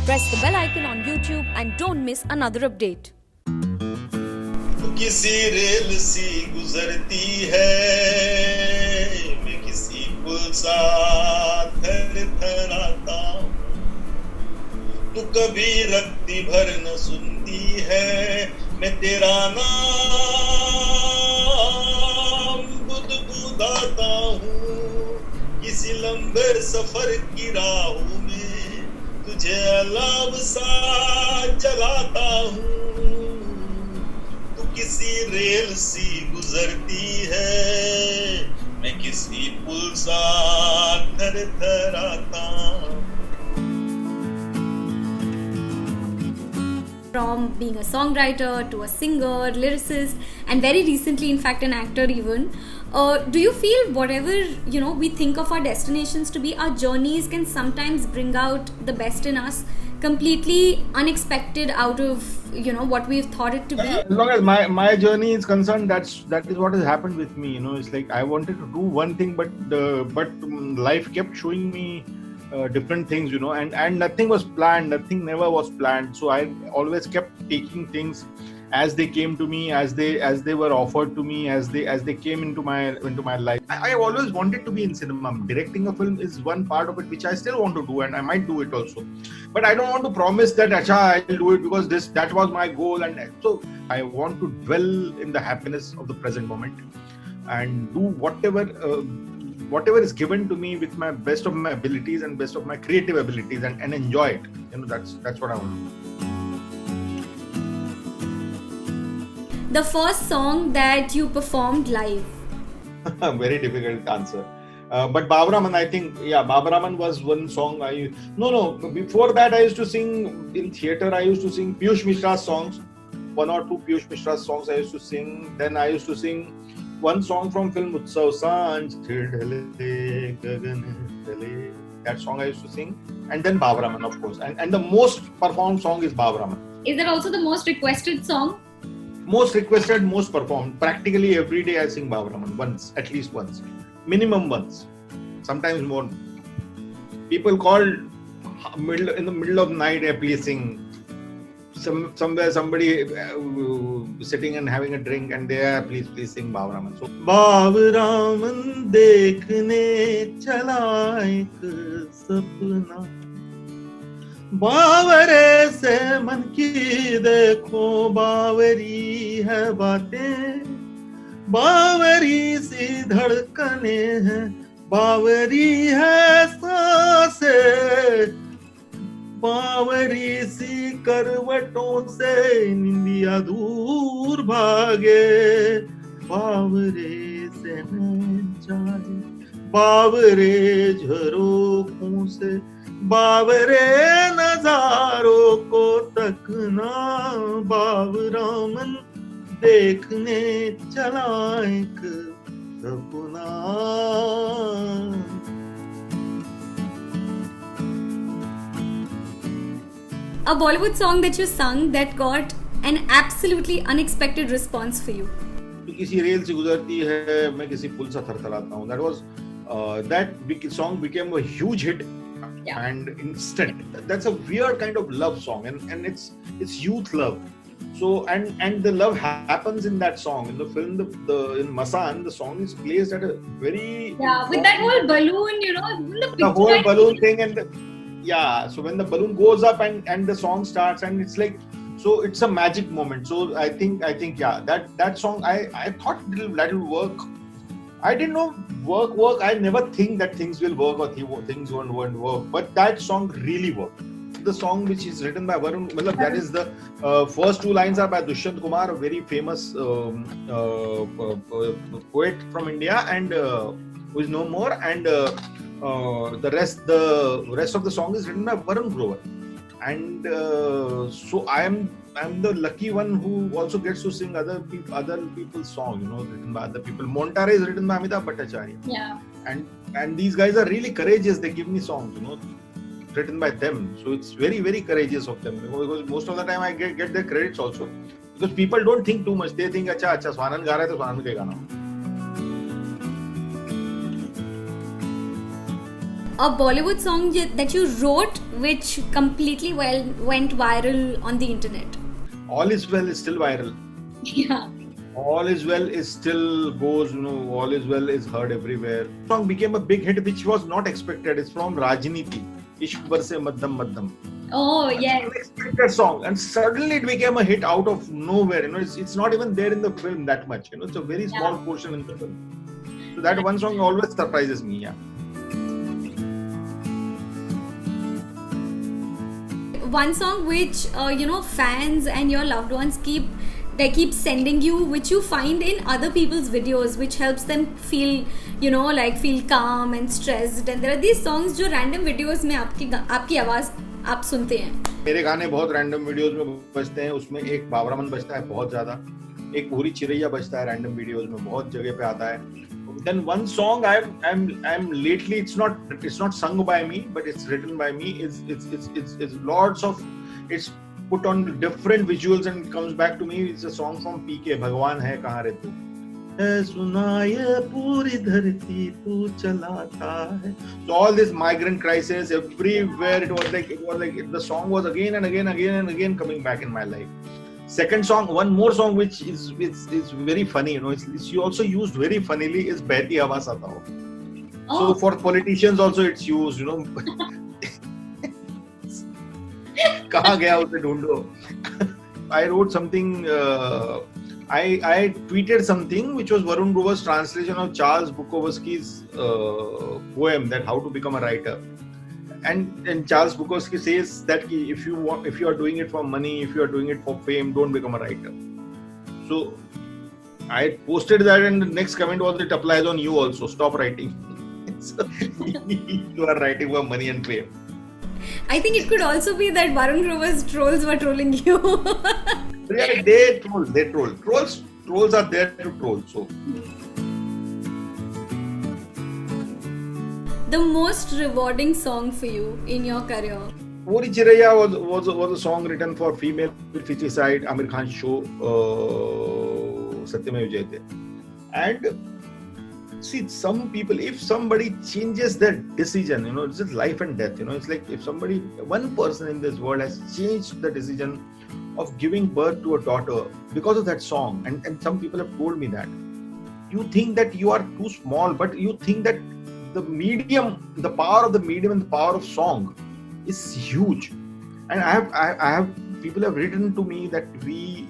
Press the bell icon on YouTube and don't miss another update. किसी rail सी गुजरती है, मैं किसी पुल सा थरथराता हूँ। तू कभी रत्ती भर न सुनती है, मैं तेरा नाम बुदबुदाता हूँ। किसी लंबे सफर की राहों में तुझे अलाव सा जलाता हूँ। किसी रेल सी गुजरती है, मैं किसी पुल सा थरथराता हूं। From being a songwriter to a singer, lyricist, and very recently, in fact, an actor even. Do you feel whatever we think of our destinations to be, our journeys can sometimes bring out the best in us, completely unexpected out of what we've thought it to be? As long as my journey is concerned, that is what has happened with me. It's like I wanted to do one thing, but life kept showing me different things, and nothing was planned. Nothing never was planned. So I always kept taking things as they came to me, as they were offered to me, as they came into my life. I always wanted to be in cinema. Directing a film is one part of it which I still want to do, and I might do it also. But I don't want to promise that I'll do it because that was my goal, and so I want to dwell in the happiness of the present moment and do whatever is given to me with my best of my abilities and best of my creative abilities, and enjoy it. That's what I want to do. The first song that you performed live? Very difficult answer. But Bavaraman, I think, Bavaraman was one song. Before that, I used to sing in theatre. I used to sing Piyush Mishra's songs. One or two Piyush Mishra's songs I used to sing. Then I used to sing one song from film Utsav Sanj Dhale Gagan Dhale. That song I used to sing. And then Bavaraman, of course. And the most performed song is Bavaraman. Is that also the most requested song? Most requested, most performed. Practically every day I sing Bavaraman once, at least once. Minimum once. Sometimes more. People call in the middle of the night, please sing. Somewhere somebody sitting and having a drink, and they are please sing Bavaraman. So Bavaraman dekhne chala ek sapna, बावरे से मन की देखो बावरी है बातें, बावरी सी धड़कने हैं, बावरी है सांसें, बावरी सी करवटों से निंदिया दूर भागे, बावरे से नैन जाए, बावरे झरोखों से, बावरे नजारों को तकना, बावरामन देखने चला एक सपना. A Bollywood song that you sung that got an absolutely unexpected response for you? किसी रेल से गुजरती है, मैं किसी पुल सा थरथराता हूँ. That song became a huge hit. Yeah. And instant. That's a weird kind of love song, and it's youth love. So and the love happens in that song. In the film, in Masan, the song is placed at a very with that whole balloon, the whole balloon thing, and so when the balloon goes up and the song starts, and it's like, so it's a magic moment. So I think that song I thought that will work. I didn't know work. I never think that things will work or things won't work. But that song really worked. The song which is written by Varun, that is the first two lines are by Dushyant Kumar, a very famous poet from India, and who is no more. And the rest of the song is written by Varun Grover. And so I'm the lucky one who also gets to sing other people's songs, written by other people. Montare is written by Amitabh Bhattacharya. Yeah. And these guys are really courageous. They give me songs, written by them. So it's very, very courageous of them. Because most of the time I get their credits also. Because people don't think too much. They think, acha, Swanand ga raha hai, to Swanand ka gana. a Bollywood song that you wrote which completely went viral on the internet? All Is Well is still viral. Yeah. All Is Well is still goes, All Is Well is heard everywhere. The song became a big hit, which was not expected. It's from Rajniti, Ishq Barse Maddam Maddam. Oh, yes. Unexpected song, and suddenly it became a hit out of nowhere. It's not even there in the film that much. It's a very small portion in the film. So that one song always surprises me. Yeah. One song which fans and your loved ones keep sending you, which you find in other people's videos, which helps them feel feel calm and stressed. And there are these songs जो random videos में आपकी आवाज आप सुनते हैं. मेरे गाने बहुत रैंडम वीडियोस में बजते हैं. उसमें एक बाबरामन बजता है बहुत ज्यादा, एक पूरी चिरैया बजता है रैंडम वीडियोस में, बहुत जगह पे आता है. Then one song I'm lately, it's not sung by me, but it's written by me. It's lots of, it's put on different visuals and it comes back to me. It's a song from PK, Bhagwan hai kahan re tu. सुना ये पूरी धरती तू चलाता है. So all this migrant crisis everywhere, it was like the song was again and again coming back in my life. Second song, one more song which is very funny, it's also used very funnily, is Behti Hawa Sa Tao. So for politicians also it's used, kahan gaya use dhondo. I wrote something, I tweeted something which was Varun Grover's translation of Charles Bukowski's poem, that How to Become a Writer. And Charles Bukowski says that if you are doing it for money, if you are doing it for fame, don't become a writer. So I posted that, and the next comment was, it applies on you also. Stop writing. So, you are writing for money and fame. I think it could also be that Varun Grover's trolls were trolling you. Yeah, they troll. Trolls are there to troll. So. The most rewarding song for you in your career? Puri Chiraiya was a song written for female feticide, Amir Khan's show, Satyamev Jayate. And see, some people, if somebody changes their decision, it's just life and death. It's like if one person in this world has changed the decision of giving birth to a daughter because of that song, and some people have told me that. You think that you are too small, but you think that the power of the medium and the power of song is huge. And I have people have written to me that we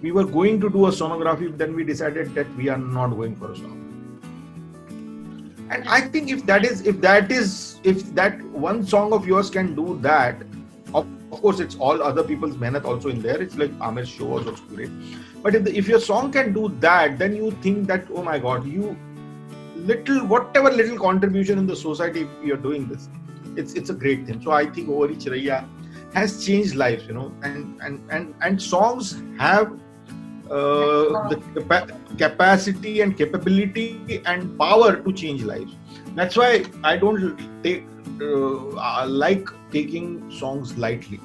were going to do a sonography, then we decided that we are not going for a song. And I think if that one song of yours can do that, of course it's all other people's mehnat also in there. It's like Amir's show was also great. But if your song can do that, then you think that, oh my God, whatever little contribution in the society you're doing this, it's a great thing. So I think Ori Chiraiya has changed lives, and songs have the capacity and capability and power to change lives. That's why I don't like taking songs lightly.